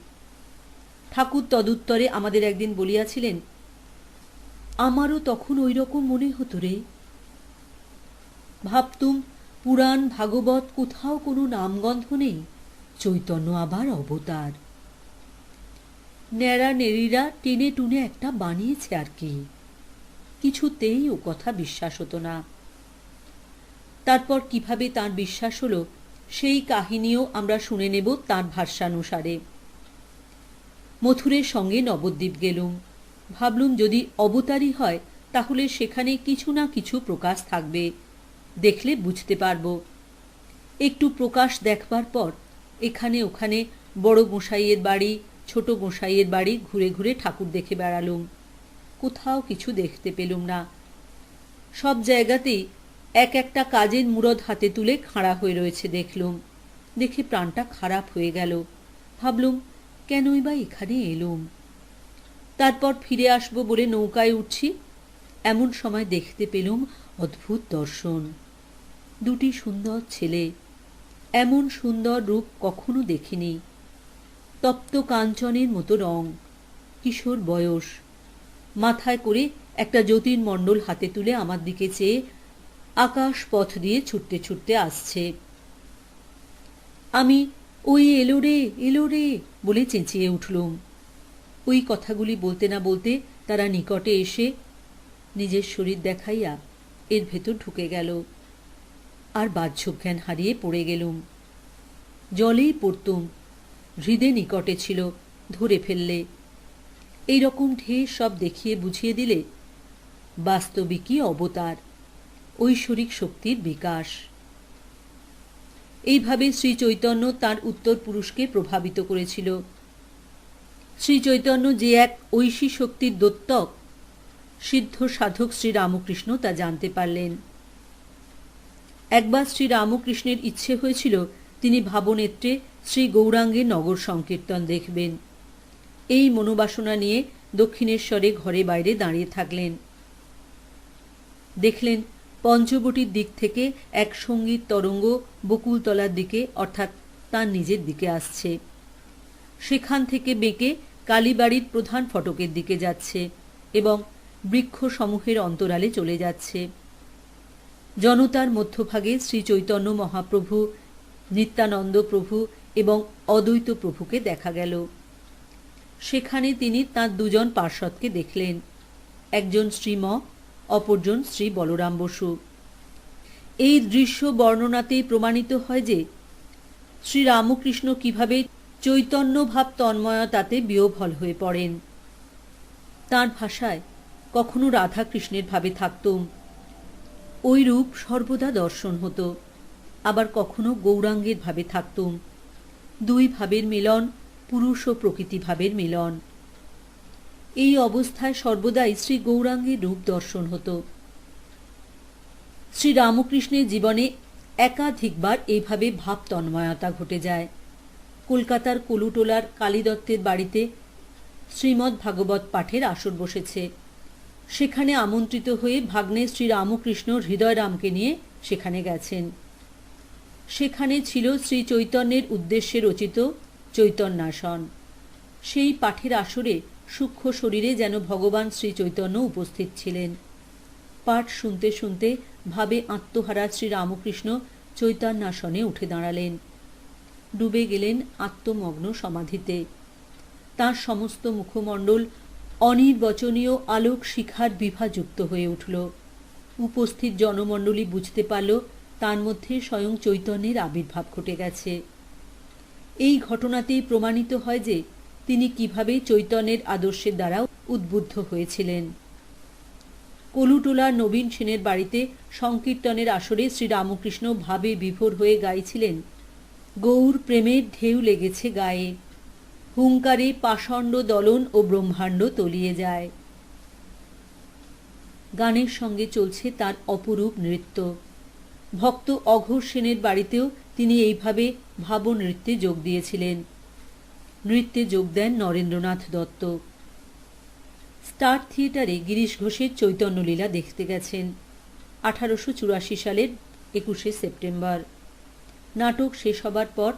ঠাকুর তদুত্তরে আমাদের একদিন বলিয়াছিলেন, আমারও তখন ওই রকম মনে হতো রে। ভাবতুম পুরাণ ভাগবত কোথাও কোনো নামগন্ধ নেই, চৈতন্য আবার অবতার। ন্যাড়া নেড়িরা টেনে টুনে একটা বানিয়েছে আর কি। কিছুতেই ও কথা বিশ্বাস হতো না। তারপর কিভাবে তার বিশ্বাস হলো সেই কাহিনীও আমরা শুনে নেব তার ভাষ্যানুসারে। মথুরের সঙ্গে নবদ্বীপ গেলুম। ভাবলুম যদি অবতারই হয় তাহলে সেখানে কিছু না কিছু প্রকাশ থাকবে, দেখলে বুঝতে পারব। একটু প্রকাশ দেখবার পর এখানে ওখানে বড় গোসাইয়ের বাড়ি, ছোট গোসাইয়ের বাড়ি ঘুরে ঘুরে ঠাকুর দেখে বেড়ালুম। কোথাও কিছু দেখতে পেলুম না। সব জায়গাতেই এক একটা কাজের মুরদ হাতে তুলে খাড়া হয়ে রয়েছে দেখলুম। দেখে প্রাণটা খারাপ হয়ে গেল। ভাবলুম কেনই বা এখানে এলুম। তারপর ফিরে আসবো বলে নৌকায় উঠছি, এমন সময় দেখতে পেলুম অদ্ভুত দর্শন। দুটি সুন্দর ছেলে, এমন সুন্দর রূপ কখনো দেখিনি। তপ্ত কাঞ্চনের মতো রং, কিশোর বয়স, মাথায় করে একটা জ্যোতির্মণ্ডল হাতে তুলে আমার দিকে চেয়ে আকাশ পথ দিয়ে ছুটতে ছুটতে আসছে। আমি ওই এলো রে এলো রে বলে চেঁচিয়ে উঠলুম। ওই কথাগুলি বলতে না বলতে তারা নিকটে এসে নিজের শরীর দেখাইয়া এর ভেতর ঢুকে গেল। আর বাহ্যজ্ঞান হারিয়ে পড়ে গেলুম। জলেই পড়তুম, হৃদে নিকটে ছিল, ধরে ফেললে। এইরকম ঢের সব দেখিয়ে বুঝিয়ে দিলে বাস্তবিকই অবতার, ঐশ্বরিক শক্তির বিকাশ। এইভাবে শ্রী চৈতন্য তাঁর উত্তর পুরুষকে প্রভাবিত করেছিল। শ্রী চৈতন্য যে এক ঐশী শক্তির দোত্তক, সিদ্ধ সাধক শ্রী রামকৃষ্ণ তা জানতে পারলেন। একবার শ্রী রামকৃষ্ণের ইচ্ছে হয়েছিল তিনি ভাবনেত্রে শ্রী গৌরাঙ্গের নগর সংকীর্তন দেখবেন। এই মনোবাসনা নিয়ে দক্ষিণেশ্বরে ঘরে বাইরে দাঁড়িয়ে থাকলেন। দেখলেন পঞ্চবটির দিক থেকে এক সঙ্গীত তরঙ্গ বকুলতলার দিকে অর্থাৎ তার নিজের দিকে আসছে। সেখান থেকে বেঁকে কালীবাড়ির প্রধান ফটকের দিকে যাচ্ছে এবং বৃক্ষ সমূহের অন্তরালে চলে যাচ্ছে। জনতার মধ্যভাগে শ্রী চৈতন্য মহাপ্রভু, নিত্যানন্দ প্রভু এবং অদ্বৈত প্রভুকে দেখা গেল। সেখানে তিনি তাঁর দুজন পার্ষদকে দেখলেন, একজন শ্রীম, অপরজন শ্রী বলরাম বসু। এই দৃশ্য বর্ণনাতেই প্রমাণিত হয় যে শ্রী রামকৃষ্ণ কিভাবে চৈতন্য ভাব তন্ময়তাতে বিহ্বল হয়ে পড়েন। তাঁর ভাষায় কখনো রাধাকৃষ্ণের ভাবে থাকতুম, ওই রূপ সর্বদা দর্শন হতো। আবার কখনো গৌরাঙ্গের ভাবে থাকতুম, দুই ভাবের মিলন, পুরুষ ও প্রকৃতি ভাবের মিলন। এই অবস্থায় সর্বদাই শ্রী গৌরাঙ্গের রূপ দর্শন হতো। শ্রী রামকৃষ্ণের জীবনে একাধিকবার এইভাবে ভাব তন্ময়তা ঘটে যায়। কলকাতার কলুটোলার কালীদত্তের বাড়িতে শ্রীমদ্ ভাগবত পাঠের আসর বসেছে। সেখানে আমন্ত্রিত হয়ে ভাগ্নে শ্রী রামকৃষ্ণ হৃদয়রামকে নিয়ে সেখানে গেছেন। সেখানে ছিল শ্রী চৈতন্যের উদ্দেশ্যে রচিত চৈতন্যাসন। সেই পাঠের আসরে সূক্ষ্ম শরীরে যেন ভগবান শ্রী চৈতন্য উপস্থিত ছিলেন। পাঠ শুনতে শুনতে ভাবে আত্মহারা শ্রী রামকৃষ্ণ চৈতন্যাসনে উঠে দাঁড়ালেন, ডুবে গেলেন আত্মমগ্ন সমাধিতে। তাঁর সমস্ত মুখমণ্ডল অনির্বচনীয় আলোক শিখার বিভাযুক্ত হয়ে উঠল। উপস্থিত জনমণ্ডলী বুঝতে পারল তার মধ্যে স্বয়ং চৈতন্যের আবির্ভাব ঘটে গেছে। এই ঘটনাতেই প্রমাণিত হয় যে তিনি কিভাবে চৈতন্যের আদর্শের দ্বারা উদ্বুদ্ধ হয়েছিলেন। কলুটোলার নবীন সেনের বাড়িতে সংকীর্তনের আসরে শ্রী রামকৃষ্ণ ভাবে বিভোর হয়ে গাইছিলেন, গৌর প্রেমের ঢেউ লেগেছে গায়ে, হুঙ্কারে পাষণ্ড দলন ও ব্রহ্মাণ্ড তলিয়ে যায়। গানের সঙ্গে চলছে তার অপরূপ নৃত্য। ভক্ত অঘোষ সেনের বাড়িতেও তিনি এইভাবে ভাবনৃত্যে যোগ দিয়েছিলেন। নৃত্যে যোগ দেন নরেন্দ্রনাথ দত্ত। স্টার থিয়েটারে গিরিশ ঘোষের চৈতন্যলীলা দেখতে গেছেন। 1884 সালের 21শে সেপ্টেম্বর। নাটক শেষ হবার পর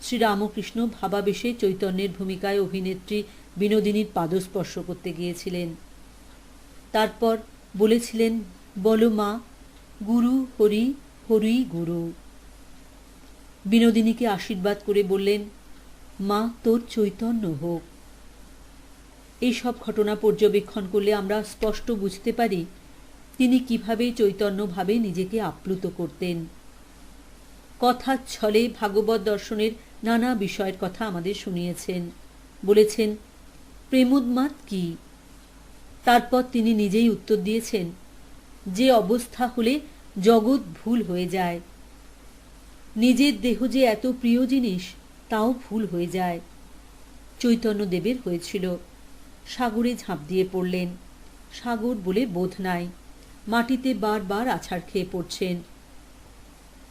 শ্রীরামকৃষ্ণ ভাবাবেশে চৈতন্যের ভূমিকায় অভিনেত্রী বিনোদিনীর পাদস্পর্শ করতে গিয়েছিলেন। তারপর বলেছিলেন, বলো মা, গুরু হরি, হরি গুরু। বিনোদিনীকে আশীর্বাদ করে বললেন, মা তোর চৈতন্য হোক। এই সব ঘটনা পর্যবেক্ষণ করলে আমরা স্পষ্ট বুঝতে পারি তিনি কিভাবে চৈতন্যভাবে নিজেকে আপ্লুত করতেন। কথার ছলে ভাগবত দর্শনের নানা বিষয়ের কথা আমাদের শুনিয়েছেন। বলেছেন, প্রেমোন্মাদ কি? তারপর তিনি নিজেই উত্তর দিয়েছেন, যে অবস্থা হলে জগৎ ভুল হয়ে যায়। নিজের দেহ যে এত প্রিয় জিনিস তাও ভুল হয়ে যায়। চৈতন্যদেবের হয়েছিল। সাগরে ঝাঁপ দিয়ে পড়লেন। সাগর বলে বোধ নাই। মাটিতে বারবার আছাড় খেয়ে পড়ছেন।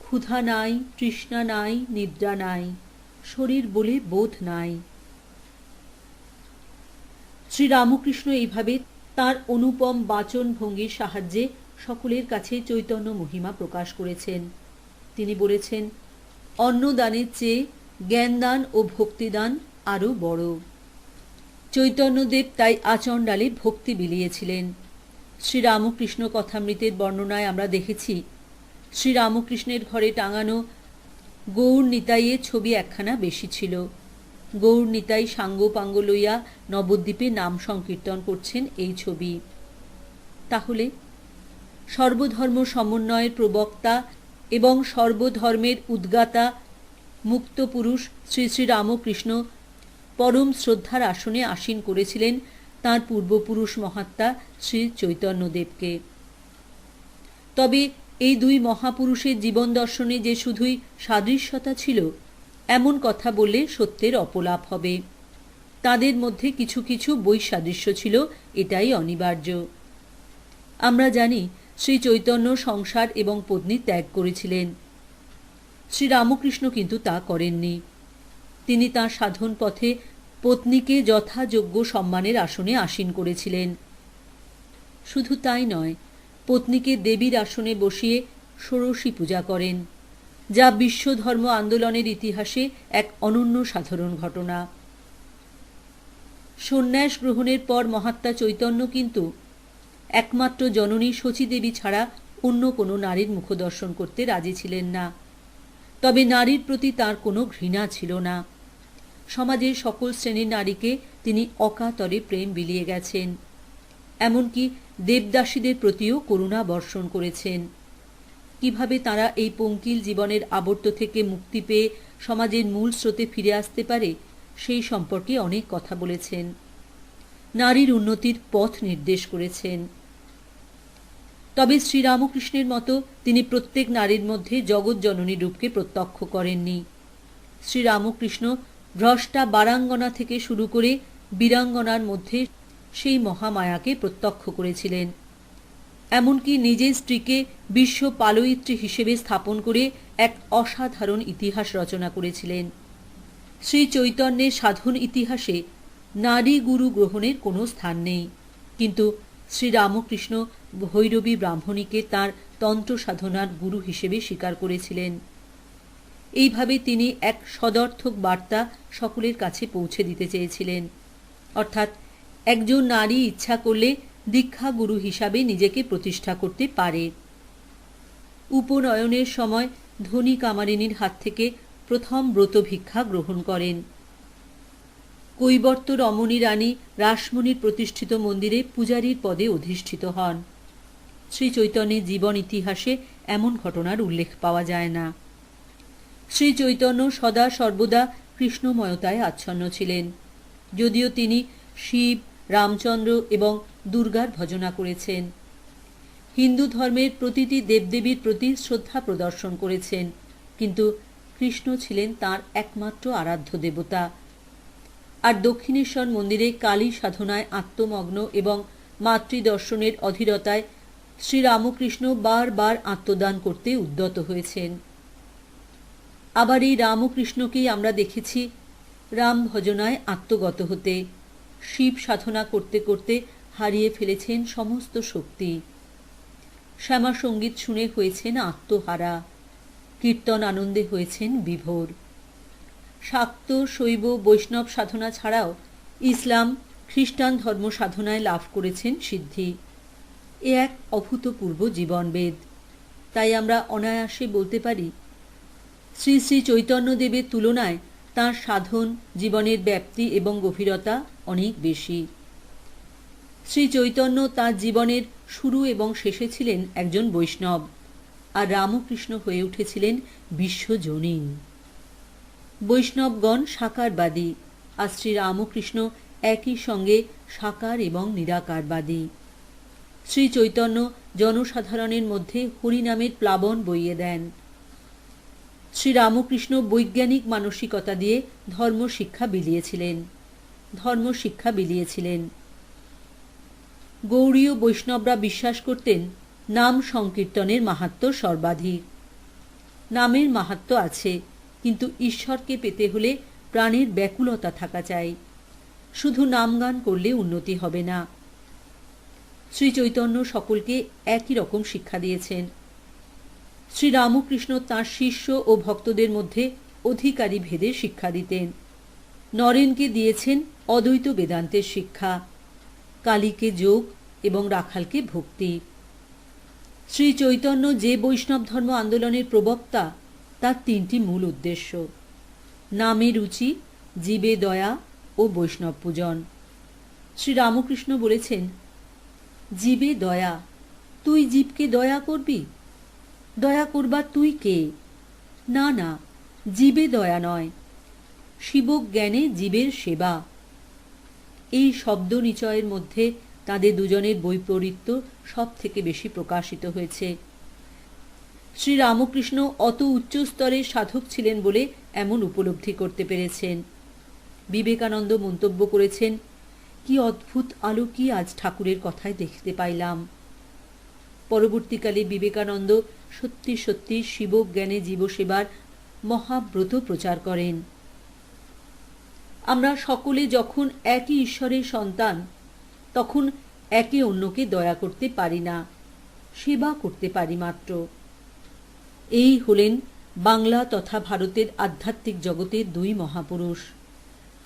ক্ষুধা নাই, তৃষ্ণা নাই, নিদ্রা নাই, শরীর বলে বোধ নাই। শ্রীরামকৃষ্ণ এইভাবে তাঁর অনুপম বাচন ভঙ্গির সাহায্যে সকলের কাছে চৈতন্য মহিমা প্রকাশ করেছেন। তিনি বলেছেন, অন্নদানের চেয়ে জ্ঞানদান ও ভক্তিদান আরও বড়। চৈতন্যদেব তাই আচণ্ডালে ভক্তি বিলিয়েছিলেন। শ্রীরামকৃষ্ণ কথামৃতের বর্ণনায় আমরা দেখেছি, শ্রীরামকৃষ্ণের ঘরে টাঙানো গৌর নিতাইয়ের ছবি একখানা বেশি ছিল। গৌর নিতাই সাঙ্গ পাঙ্গ লইয়া নবদ্বীপে নাম সংকীর্তন করছেন এই ছবি। তাহলে সর্বধর্ম সমন্বয়ের প্রবক্তা এবং সর্বধর্মের উদ্গাতা মুক্ত পুরুষ শ্রী শ্রী রামকৃষ্ণ পরম শ্রদ্ধার আসনে আসীন করেছিলেন তাঁর পূর্বপুরুষ মহাত্মা শ্রী চৈতন্যদেবকে। তবে এই দুই মহাপুরুষের জীবন দর্শনে যে শুধুই সাদৃশ্যতা ছিল এমন কথা বললে সত্যের অপলাপ হবে। তাদের মধ্যে কিছু কিছু বৈসাদৃশ্য ছিল, এটাই অনিবার্য। আমরা জানি শ্রী চৈতন্য সংসার এবং পত্নী ত্যাগ করেছিলেন। শ্রী রামকৃষ্ণ কিন্তু তা করেননি। তিনি তাঁর সাধন পথে পত্নীকে যথাযোগ্য সম্মানের আসনে আসীন করেছিলেন। শুধু তাই নয়, পত্নীকে দেবীর আসনে বসিয়ে ষোড়শী পূজা করেন, যা বিশ্বধর্ম আন্দোলনের ইতিহাসে এক অনন্য সাধারণ ঘটনা। সন্ন্যাস গ্রহণের পর মহাত্মা চৈতন্য কিন্তু একমাত্র জননী শচীদেবী ছাড়া অন্য কোনো নারীর মুখদর্শন করতে রাজি ছিলেন না। তবে নারীর প্রতি তার কোনো ঘৃণা ছিল না। সমাজের সকল শ্রেণীর নারীকে তিনি অকাতরে প্রেম বিলিয়ে গেছেন। এমনকি দেবদাসীদের প্রতিও করুণা বর্ষণ করেছেন। কিভাবে তারা এই পঙ্কিল জীবনের আবর্ত থেকে মুক্তি পেয়ে সমাজের মূল স্রোতে ফিরে আসতে পারে সেই সম্পর্কে অনেক কথা বলেছেন। নারীর উন্নতির পথ নির্দেশ করেছেন। তবে শ্রীরামকৃষ্ণের মতো তিনি প্রত্যেক নারীর মধ্যে জগৎ জননী রূপকে প্রত্যক্ষ করেননি। শ্রীরামকৃষ্ণ ভ্রষ্টা বারাঙ্গনা থেকে শুরু করে বীরাঙ্গনার মধ্যে সেই মহামায়াকে প্রত্যক্ষ করেছিলেন। এমনকি নিজের স্ত্রীকে বিশ্ব পালয়িত্রী হিসেবে স্থাপন করে এক অসাধারণ ইতিহাস রচনা করেছিলেন। শ্রী চৈতন্যের সাধন ইতিহাসে নারী গুরু গ্রহণের কোনো স্থান নেই, কিন্তু শ্রীরামকৃষ্ণ ভৈরবী ব্রাহ্মণীকে তাঁর তন্ত্র সাধনার গুরু হিসেবে স্বীকার করেছিলেন। এইভাবে তিনি এক সদর্থক বার্তা সকলের কাছে পৌঁছে দিতে চেয়েছিলেন, অর্থাৎ একজন নারী ইচ্ছা করলে দীক্ষা গুরু হিসাবে নিজেকে প্রতিষ্ঠা করতে পারে। উপনয়নের সময় ধনী কামারিনীর হাত থেকে প্রথম ব্রত ভিক্ষা গ্রহণ করেন। কৈবর্ত রমণী রানী রাসমণির প্রতিষ্ঠিত মন্দিরে পূজারীর পদে অধিষ্ঠিত হন। শ্রী চৈতন্যের জীবন ইতিহাসে এমন ঘটনার উল্লেখ পাওয়া যায় না। শ্রী চৈতন্য সদা সর্বদা কৃষ্ণময়তায় আচ্ছন্ন ছিলেন, যদিও তিনি শিব, রামচন্দ্র এবং দুর্গার ভজনা করেছেন। হিন্দু ধর্মের প্রতিটি দেবদেবীর প্রতি শ্রদ্ধা প্রদর্শন করেছেন, কিন্তু কৃষ্ণ ছিলেন তাঁর একমাত্র আরাধ্য দেবতা। আর দক্ষিণেশ্বর মন্দিরে কালী সাধনায় আত্মমগ্ন এবং মাতৃদর্শনের অধীরতায় শ্রীরামকৃষ্ণ বারবার আত্মদান করতে উদ্যত হয়েছেন। আবার এই রামকৃষ্ণকেই আমরা দেখেছি রাম ভজনায় আত্মগত হতে। শিব সাধনা করতে করতে হারিয়ে ফেলেছেন সমস্ত শক্তি। শ্যামা সঙ্গীত শুনে হয়েছেন আত্মহারা। কীর্তন আনন্দে হয়েছেন বিভোর। শাক্ত, শৈব, বৈষ্ণব সাধনা ছাড়াও ইসলাম, খ্রিস্টান ধর্ম সাধনায় লাভ করেছেন সিদ্ধি। এ এক অভূতপূর্ব জীবনবেদ। তাই আমরা অনায়াসে বলতে পারি, শ্রী শ্রী চৈতন্যদেবের তুলনায় তাঁর সাধন, জীবনের ব্যাপ্তি এবং গভীরতা অনেক বেশি। শ্রী চৈতন্য তাঁর জীবনের শুরু এবং শেষে ছিলেন একজন বৈষ্ণব, আর রামকৃষ্ণ হয়ে উঠেছিলেন বিশ্বজনীন। বৈষ্ণবগণ সাকারবাদী, আর শ্রী রামকৃষ্ণ একই সঙ্গে সাকার এবং নিরাকারবাদী। শ্রী চৈতন্য জনসাধারণের মধ্যে হরিনামের প্লাবন বইয়ে দেন। শ্রী রামকৃষ্ণ বৈজ্ঞানিক মানসিকতা দিয়ে ধর্মশিক্ষা বিলিয়েছিলেন। গৌড়ীয় বৈষ্ণবরা বিশ্বাস করতেন নাম সংকীর্তনের মাহাত্ম্য সর্বাধিক। নামের মাহাত্ম্য আছে, কিন্তু ঈশ্বরকে পেতে হলে প্রাণের ব্যাকুলতা থাকা চাই। শুধু নামগান করলে উন্নতি হবে না। শ্রী চৈতন্য সকলকে একই রকম শিক্ষা দিয়েছেন। শ্রী রামকৃষ্ণ তাঁর শিষ্য ও ভক্তদের মধ্যে অধিকারী ভেদে শিক্ষা দিতেন। নরেনকে দিয়েছেন অদ্বৈত বেদান্তের শিক্ষা, কালীকে যোগ এবং রাখালকে ভক্তি। শ্রী চৈতন্য যে বৈষ্ণব ধর্ম আন্দোলনের প্রবক্তা, তার তিনটি মূল উদ্দেশ্য: নামে রুচি, জীবে দয়া ও বৈষ্ণব পূজন। শ্রী রামকৃষ্ণ বলেছেন, জীবে দয়া, তুই জীবকে দয়া করবি? দয়া করবার তুই কে? না না, জীবে দয়া নয়, শিবজ্ঞানে জীবের সেবা। এই শব্দ নিচয়ের মধ্যে তাদের দুজনের বৈপরীত্য সব থেকে বেশি প্রকাশিত হয়েছে। শ্রী রামকৃষ্ণ অত উচ্চ স্তরের সাধক ছিলেন বলে এমন উপলব্ধি করতে পেরেছেন। বিবেকানন্দ মন্তব্য করেছেন, কি অদ্ভুত আলোকই আজ ঠাকুরের কথায় দেখতে পাইলাম। পরবর্তীকালে বিবেকানন্দ সত্যি সত্যি শিবজ্ঞানে জীবসেবার মহাব্রত প্রচার করেন। আমরা সকলে যখন একই ঈশ্বরের সন্তান, তখন একে অন্যকে দয়া করতে পারি না, সেবা করতে পারি মাত্র। এই হলেন বাংলা তথা ভারতের আধ্যাত্মিক জগতের দুই মহাপুরুষ।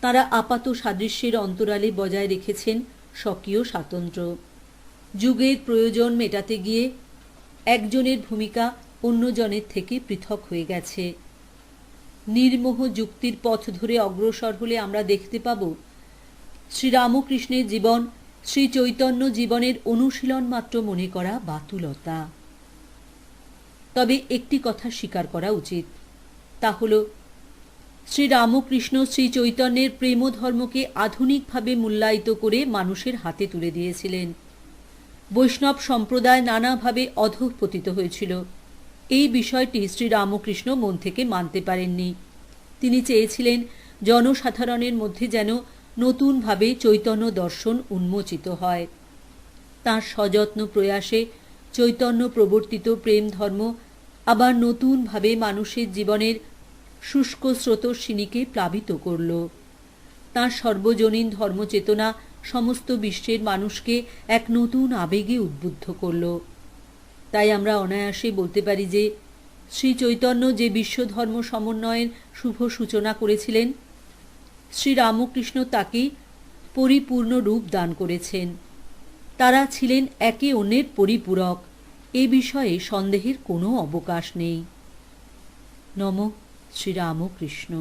তাঁরা আপাত সাদৃশ্যের অন্তরালে বজায় রেখেছেন স্বকীয় স্বাতন্ত্র্য। যুগের প্রয়োজন মেটাতে গিয়ে একজনের ভূমিকা অন্যজনের থেকে পৃথক হয়ে গেছে। নির্মোহ যুক্তির পথ ধরে অগ্রসর হলে আমরা দেখতে পাব শ্রীরামকৃষ্ণের জীবন শ্রী চৈতন্য জীবনের অনুশীলন মাত্র মনে করা বাতুলতা। তবে একটি কথা স্বীকার করা উচিত, তা হল শ্রীরামকৃষ্ণ শ্রী চৈতন্যের প্রেম ধর্মকে আধুনিকভাবে মূল্যায়িত করে মানুষের হাতে তুলে দিয়েছিলেন। বৈষ্ণব সম্প্রদায় নানাভাবে অধঃপতিত হয়েছিল। এই বিষয়টি শ্রীরামকৃষ্ণ মন থেকে মানতে পারেননি। তিনি চেয়েছিলেন জনসাধারণের মধ্যে যেন নতুনভাবে চৈতন্য দর্শন উন্মোচিত হয়। তাঁর সযত্ন প্রয়াসে চৈতন্য প্রবর্তিত প্রেম ধর্ম আবার নতুনভাবে মানুষের জীবনের শুষ্ক স্রোতস্বিনীকে প্লাবিত করল। তাঁর সর্বজনীন ধর্মচেতনা সমস্ত বিশ্বের মানুষকে এক নতুন আবেগে উদ্বুদ্ধ করল। তাই আমরা অনায়াসে বলতে পারি যে শ্রী চৈতন্য যে বিশ্বধর্ম সমন্বয়ের শুভ সূচনা করেছিলেন, শ্রী রামকৃষ্ণ তাকে পরিপূর্ণ রূপ দান করেছেন। তারা ছিলেন একে অন্যের পরিপূরক, এ বিষয়ে সন্দেহের কোনো অবকাশ নেই। নমঃ শ্রীরামকৃষ্ণ।